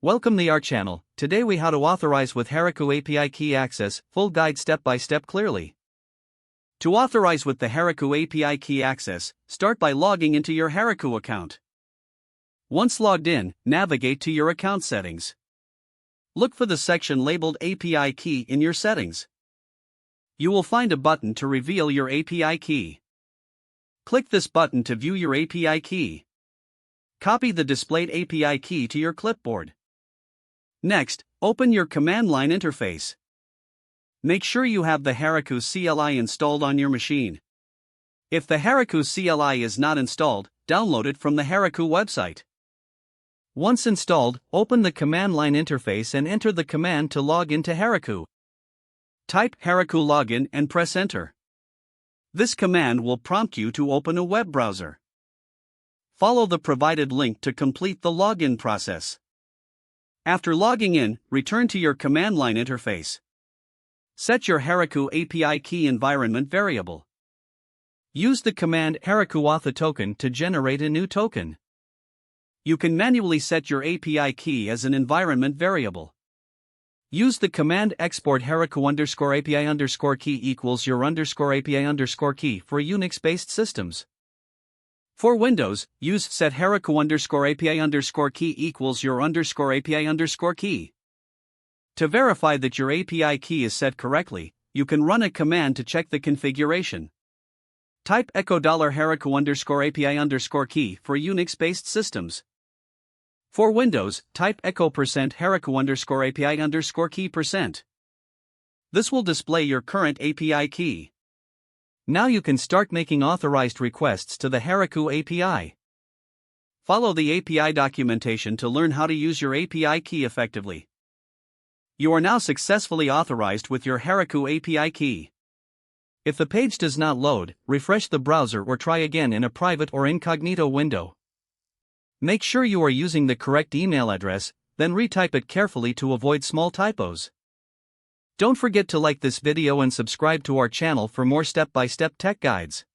Welcome to our channel. Today we how to authorize with Heroku API key access, full guide step by step clearly. To authorize with the Heroku API key access, start by logging into your Heroku account. Once logged in, navigate to your account settings. Look for the section labeled API key in your settings. You will find a button to reveal your API key. Click this button to view your API key. Copy the displayed API key to your clipboard. Next, open your command line interface. Make sure you have the Heroku CLI installed on your machine. If the Heroku CLI is not installed, download it from the Heroku website. Once installed, open the command line interface and enter the command to log into Heroku. Type Heroku login and press enter. This command will prompt you to open a web browser. Follow the provided link to complete the login process. After logging in, return to your command line interface. Set your Heroku API key environment variable. Use the command Heroku auth token to generate a new token. You can manually set your API key as an environment variable. Use the command export Heroku_API_ key equals your _API_ key for Unix-based systems. For Windows, use set Heroku_API_ key equals your _API_ key. To verify that your API key is set correctly, you can run a command to check the configuration. Type echo $Heroku_API_ key for Unix-based systems. For Windows, type echo %Heroku_API_ key %. This will display your current API key. Now you can start making authorized requests to the Heroku API. Follow the API documentation to learn how to use your API key effectively. You are now successfully authorized with your Heroku API key. If the page does not load, refresh the browser or try again in a private or incognito window. Make sure you are using the correct email address, then retype it carefully to avoid small typos. Don't forget to like this video and subscribe to our channel for more step-by-step tech guides.